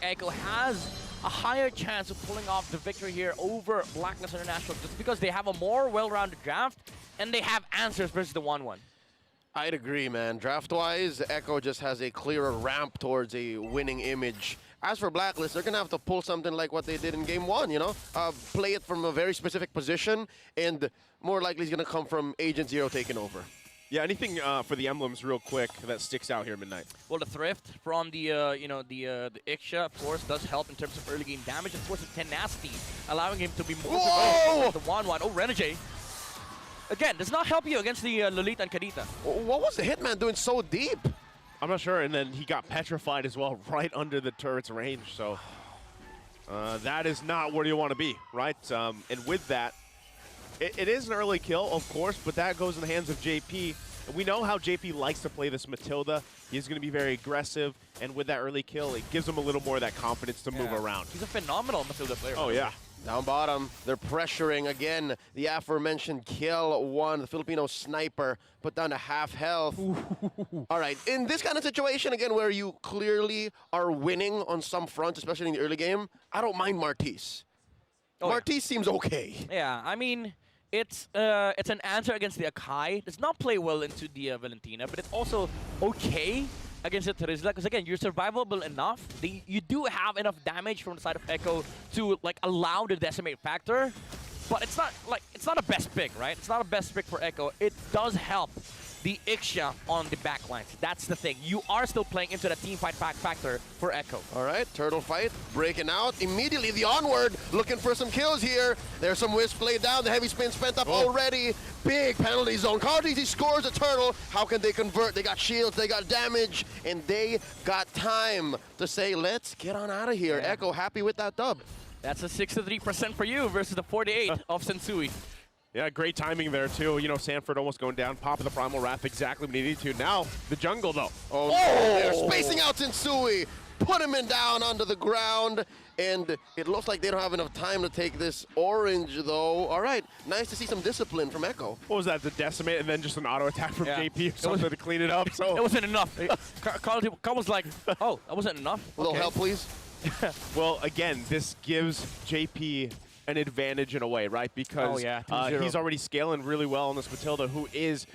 Echo has a higher chance of pulling off the victory here over BLACKLIST International just because they have a more well-rounded draft and they have answers versus the 1-1. I'd agree, man. Draft-wise, Echo just has a clearer ramp towards a winning image. As for BLACKLIST, they're going to have to pull something like what they did in Game 1, you know? Play it from a very specific position, and more likely it's going to come from Agent Zero taking over. Yeah, anything for the emblems real quick that sticks out here, Midnight? Well, the Thrift from the Iksha, of course, does help in terms of early game damage. Of course, the Tenacity, allowing him to be more Whoa! the 1-1. Oh, Renegade. Again, does not help you against the Lolita and Kadita. What was the Hitman doing so deep? I'm not sure, and then he got petrified as well, right under the turret's range, so that is not where you want to be, right? And with that, it is an early kill, of course, but that goes in the hands of JP. And we know how JP likes to play this Matilda. He's going to be very aggressive, and with that early kill, it gives him a little more of that confidence to move around. He's a phenomenal Matilda player. Oh, yeah. Down bottom, they're pressuring again. The aforementioned kill one, the Filipino sniper, put down to half health. All right, in this kind of situation, again, where you clearly are winning on some fronts, especially in the early game, I don't mind Martis. Martis seems okay. Yeah, I mean, it's an answer against the Akai. Does not play well into the Valentina, but it's also okay against the Terizla, because again, you're survivable enough. You do have enough damage from the side of Echo to like allow the decimate factor, but it's not a best pick, right? It's not a best pick for Echo. It does help the Iksha on the backlines. That's the thing. You are still playing into the team fight factor for Echo. All right, turtle fight breaking out. Immediately the onward, looking for some kills here. There's some Wisp played down. The heavy spin spent up already. Big penalty zone. He scores a turtle. How can they convert? They got shields, they got damage, and they got time to say, let's get on out of here. Yeah. Echo happy with that dub. That's a 63% for you versus the 48 of Sensui. Yeah, great timing there, too. You know, Sanford almost going down. Pop of the Primal Wrath exactly when he needed to. Now, the jungle, though. Oh, they're spacing out Sensui. Put him down onto the ground. And it looks like they don't have enough time to take this orange, though. All right, nice to see some discipline from Echo. What was that, the decimate, and then just an auto attack from JP or something to clean it up? So it wasn't enough. Carl was like, oh, that wasn't enough? A little help, please. Well, again, this gives JP an advantage in a way, right? Because he's already scaling really well on this Matilda, who is,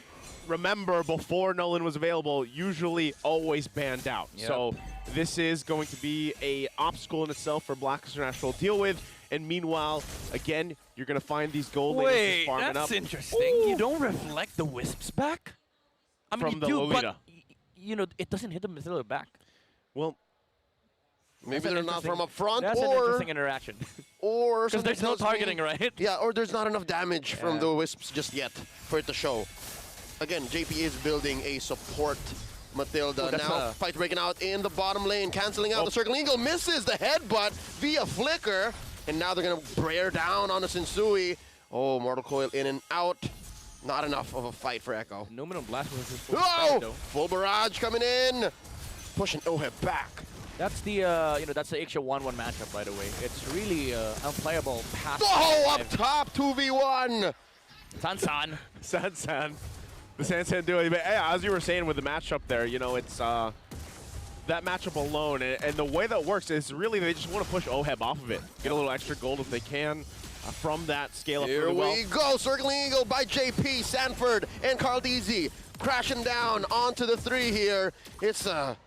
remember, before Nolan was available, usually always banned out. Yep. So this is going to be a obstacle in itself for BLACKLIST International to deal with. And meanwhile, again, you're going to find these gold lanes farming that's up. interesting. Ooh. You don't reflect the Wisps back? I mean, From you the do, Lolita. but you know, it doesn't hit the Matilda back. Well, maybe they're not from up front, that's an interesting interaction. or because there's no targeting, right? Yeah, or there's not enough damage from the Wisps just yet for it to show. Again, JP is building a support Matilda. Now, fight breaking out in the bottom lane, canceling out the Circling Eagle, misses the headbutt via flicker, and now they're gonna bear down on the Sensui. Oh, Mortal Coil in and out. Not enough of a fight for Echo. Numinum Blast was his full Oh! though. Full barrage coming in, pushing Oheb back. That's the that's the Iksha 1-1 matchup, by the way. It's really unplayable past. Oh, up top, 2v1. Sansan. Sansan. The Sansan duo. But yeah, as you were saying with the matchup there, you know, it's that matchup alone. And the way that works is really they just want to push Oheb off of it. Get a little extra gold if they can from that scale up Here really well. we go. Circling Eagle by JP, Sanford, and Carl DZ crashing down onto the 3 here. It's a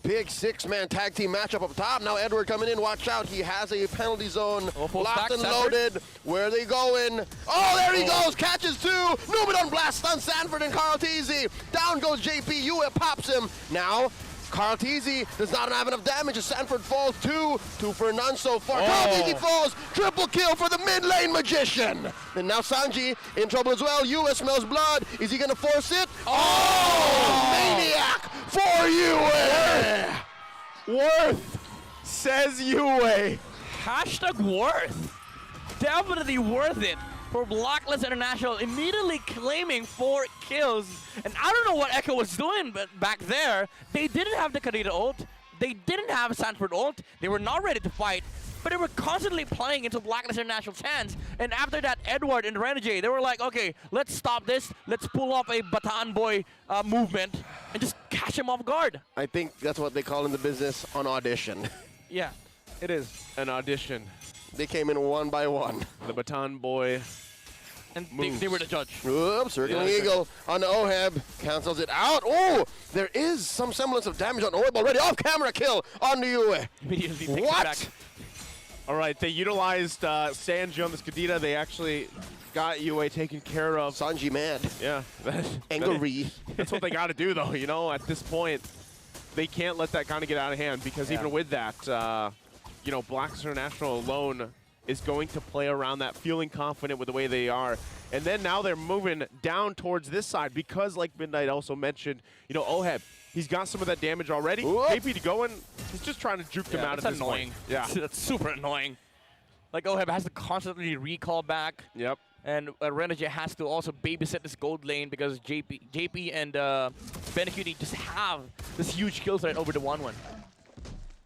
big 6-man tag team matchup up top. Now Edward coming in. Watch out. He has a penalty zone locked and loaded. Where are they going? Oh, there he goes. Catches 2. Numidon blast on Sanford and Carl TZ. Down goes JP. Yue pops him. Now, Carl TZ does not have enough damage as Sanford falls 2 for none so far. Carl TZ falls. Triple kill for the mid lane magician. And now Sanji in trouble as well. Yue smells blood. Is he going to force it? Oh, maniac for Yue. Worth, says Yue. Hashtag worth. Definitely worth it for BLACKLIST International, immediately claiming 4 kills. And I don't know what Echo was doing but back there. They didn't have the Kadita ult. They didn't have Sanford ult. They were not ready to fight. But they were constantly playing into BLACKLIST International's hands. And after that, Edward and Renegade, they were like, okay, let's stop this. Let's pull off a Bataan Boy movement and just catch him off guard. I think that's what they call in the business on audition. Yeah, it is. an audition. They came in one by one. The baton boy. And they were the judge. Oops, circling eagle on Oheb, cancels it out. Oh, there is some semblance of damage on Oheb already. Off camera kill on the Yue. Immediately takes it What? back. All right, they utilized Sanji on the Skadita. They actually got Yue taken care of. Sanji mad. Yeah. Angry. That's what they got to do, though. You know, at this point, they can't let that kind of get out of hand because even with that, you know, BLACKLIST International alone is going to play around that, feeling confident with the way they are. And then now they're moving down towards this side because, like Midnight also mentioned, you know, Oheb, he's got some of that damage already. KP to go in, he's just trying to juke them out at this annoying. point. Yeah. That's super annoying. Like, Oheb has to constantly recall back. Yep. And Renegade has to also babysit this gold lane because JP and Benecutie just have this huge kill threat over the 1-1. Well,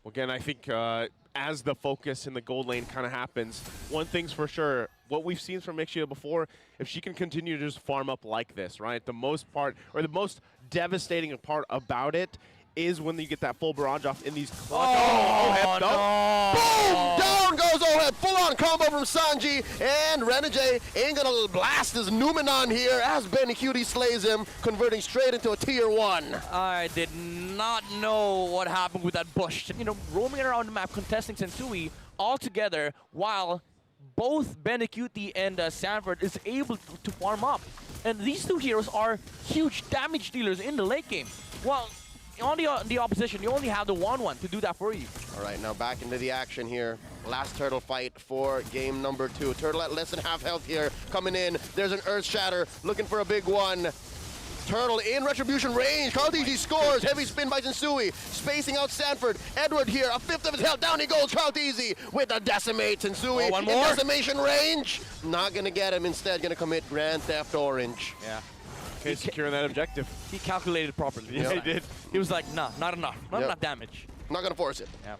again, I think as the focus in the gold lane kind of happens, one thing's for sure, what we've seen from Mixia before, if she can continue to just farm up like this, right? The most part, or the most devastating part about it is when you get that full barrage off in these clutch. Oh, no. Boom! Down goes Oheb. Full-on combo from Sanji. And Renegade ain't gonna blast his Numenon here as Benecutie slays him, converting straight into a tier 1. I did not know what happened with that bush. You know, roaming around the map, contesting Sensui all together while both Benecutie and Sanford is able to farm up. And these two heroes are huge damage dealers in the late game. Well, on the opposition, you only have the 1-1 to do that for you. All right, now back into the action here. Last Turtle fight for game number 2. Turtle at less than half health here, coming in. There's an Earth Shatter, looking for a big one. Turtle in retribution range. Carl-DG scores. Heavy spin by Sensui. Spacing out Sanford. Edward here, a fifth of his health. Down he goes. Carl-DG with a decimate. Sensui one in more. decimation range. Not going to get him. Instead, going to commit Grand Theft Orange. Yeah. Okay, securing that objective. He calculated properly. Yeah, he did. He was like, nah, not enough. Not Yep. enough damage. Not going to force it. Yeah.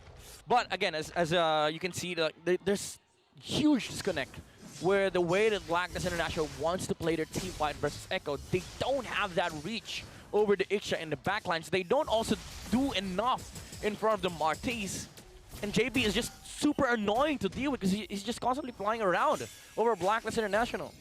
But again, as you can see, there's huge disconnect where the way that BLACKLIST International wants to play their team fight versus Echo, they don't have that reach over the Ixia in the backlines. They don't also do enough in front of the Martis. And JP is just super annoying to deal with because he's just constantly flying around over BLACKLIST International.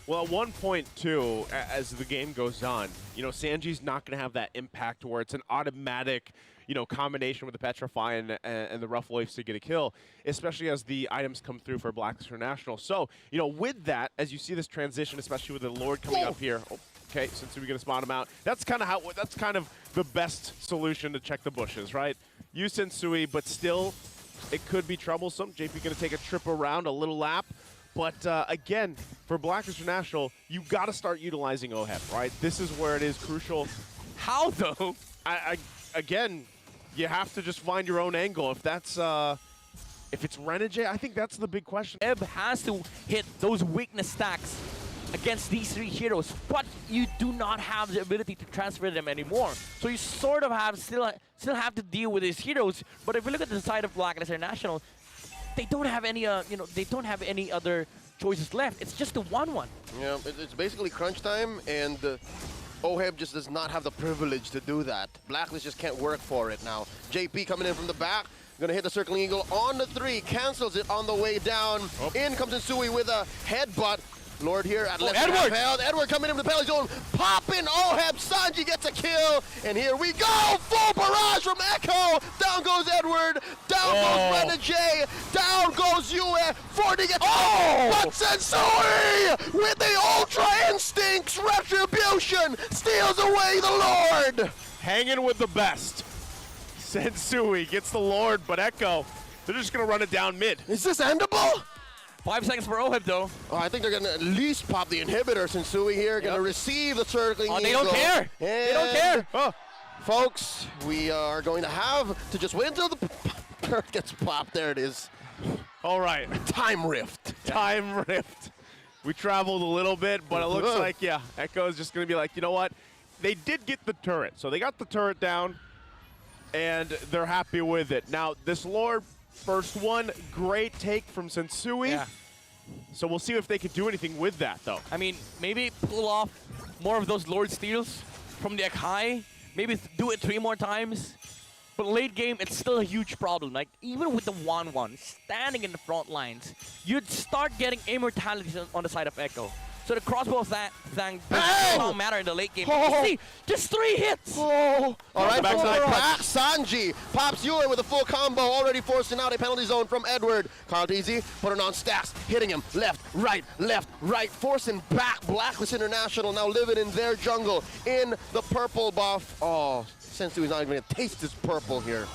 Well, at one point, too, as the game goes on, you know, Sanji's not going to have that impact where it's an automatic, you know, combination with the Petrify and the Rough Waves to get a kill, especially as the items come through for BLACKLIST International. So, you know, with that, as you see this transition, especially with the Lord coming up here, okay, since we're going to spot him out, that's kind of the best solution to check the bushes, right? Use Sensui, but still, it could be troublesome. JP going to take a trip around, a little lap. But again, for BLACKLIST International, you got to start utilizing Oheb, right? This is where it is crucial. How though? Again, you have to just find your own angle. If that's if it's Renegade, I think that's the big question. Ebb has to hit those weakness stacks against these 3 heroes, but you do not have the ability to transfer them anymore. So you sort of have still have to deal with these heroes. But if you look at the side of BLACKLIST International, they don't have any, they don't have any other choices left. It's just the 1-1. Yeah, it's basically crunch time, and Oheb just does not have the privilege to do that. BLACKLIST just can't work for it now. JP coming in from the back, gonna hit the circling eagle on the 3, cancels it on the way down. In comes Sensui with a headbutt. Lord here at left Edward! half. Edward coming into the penalty zone, popping Oheb. Sanji gets a kill, and here we go. Full barrage from Echo. Down goes Edward. Down goes Renegade. Down goes Yue. 40 gets but Sensui with the Ultra Instincts Retribution steals away the Lord. Hanging with the best. Sensui gets the Lord, but Echo, they're just going to run it down mid. Is this endable? 5 seconds for Oheb though. Oh, I think they're going to at least pop the inhibitor. Sensui here going to receive the circling eagle. They don't care. They don't care. Oh. Folks, we are going to have to just wait until the perk gets popped. There it is. All right. Time rift. Time rift. We traveled a little bit, but it looks like, yeah, Echo is just going to be like, you know what? They did get the turret. So they got the turret down, and they're happy with it. Now, this Lord, first one, great take from Sensui. Yeah. So we'll see if they can do anything with that, though. I mean, maybe pull off more of those Lord steals from the Akai. Maybe do it 3 more times. But late game, it's still a huge problem. Like, even with the 1-1, standing in the front lines, you'd start getting immortalities on the side of Echo. So the crossbow thing does not matter in the late game. Oh. See, just 3 hits! Oh. All right, Backside. back. Sanji pops you in with a full combo, already forcing out a penalty zone from Edward. Carldeezy putting on stacks, hitting him left, right, forcing back. Blacklist International now living in their jungle in the purple buff. Oh, Sensui's not even gonna taste this purple here.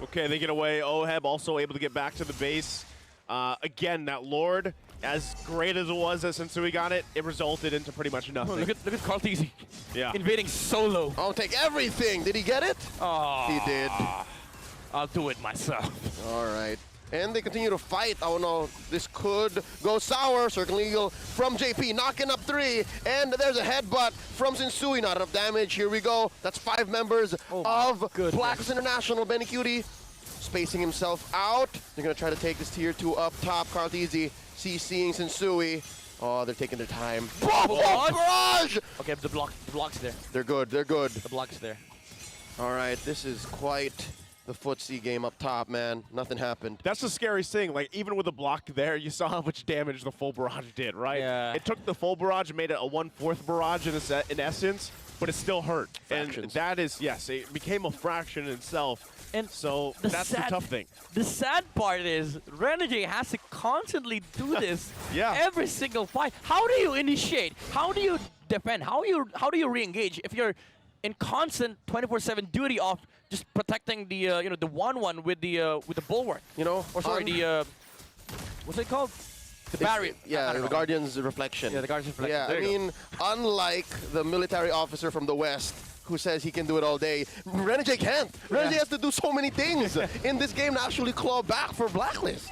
Okay, they get away. Oheb also able to get back to the base. Again, that Lord, as great as it was as Sensui got it, it resulted into pretty much nothing. Look at Carldeezy. Yeah. Invading solo. I'll take everything. Did he get it? Oh, He did. I'll do it myself. All right. And they continue to fight. Oh no, this could go sour. Circling Eagle from JP, knocking up 3. And there's a headbutt from Sensui. Not enough damage. Here we go. That's 5 members of goodness. Blacklist International. Benny Cutie spacing himself out. They're going to try to take this tier 2 up top. Carldeezy CCing Sensui. Oh, they're taking their time. Barrage! Okay, the block's there. They're good. They're good. The block's there. All right, this is quite the footsie game up top, man. Nothing happened. That's the scariest thing. Like, even with the block there, you saw how much damage the full barrage did, right? Yeah. It took the full barrage and made it a 1/4 barrage in essence, but it still hurt. And Fractions. that is, yes, it became a fraction in itself. And So that's the tough thing. The sad part is Renegade has to constantly do this Yeah. every single fight. How do you initiate? How do you defend? How do you re-engage if you're in constant 24/7 duty of just protecting the the 1-1 with the bulwark? You know, Or sorry, the what's it called? The barrier. I Yeah, don't the know. Guardian's reflection. Yeah, the Guardian's reflection. Yeah, There I you go. mean, unlike the military officer from the West who says he can do it all day, Renegade can't. Renegade has to do so many things in this game to actually claw back for Blacklist.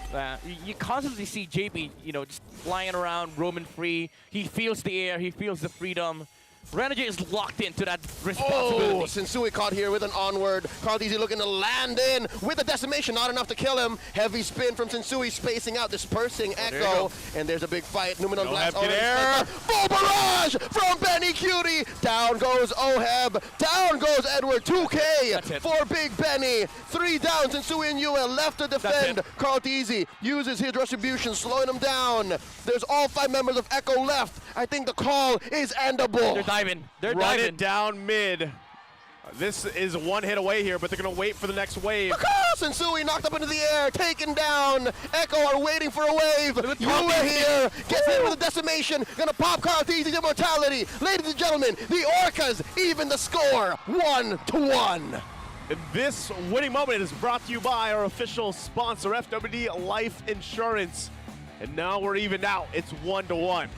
You constantly see JP, just flying around, roaming free. He feels the air. He feels the freedom. Renegade is locked into that responsibility. Oh, Sensui caught here with an onward. Carldeezy looking to land in with a decimation, not enough to kill him. Heavy spin from Sensui, spacing out, dispersing there you Echo. go. And there's a big fight. Numenon Blast Oheb, get already air. spent. Full barrage from Benny Cutie. Down goes Oheb. Down goes Edward. 2K That's it. for Big Benny. 3 down. Sensui and UL left to defend. it. Carldeezy uses his retribution, slowing him down. There's all 5 members of Echo left. I think the call is endable. They're diving. They're Run diving. it down mid. This is 1 hit away here, but they're going to wait for the next wave. Sensui knocked up into the air, taken down. Echo are waiting for a wave. You Carldeezy. were here. Gets hit with a decimation. Gonna pop Carldeezy's immortality. Ladies and gentlemen, the Orcas even the score 1-1. This winning moment is brought to you by our official sponsor, FWD Life Insurance. And now we're even out. It's 1-1.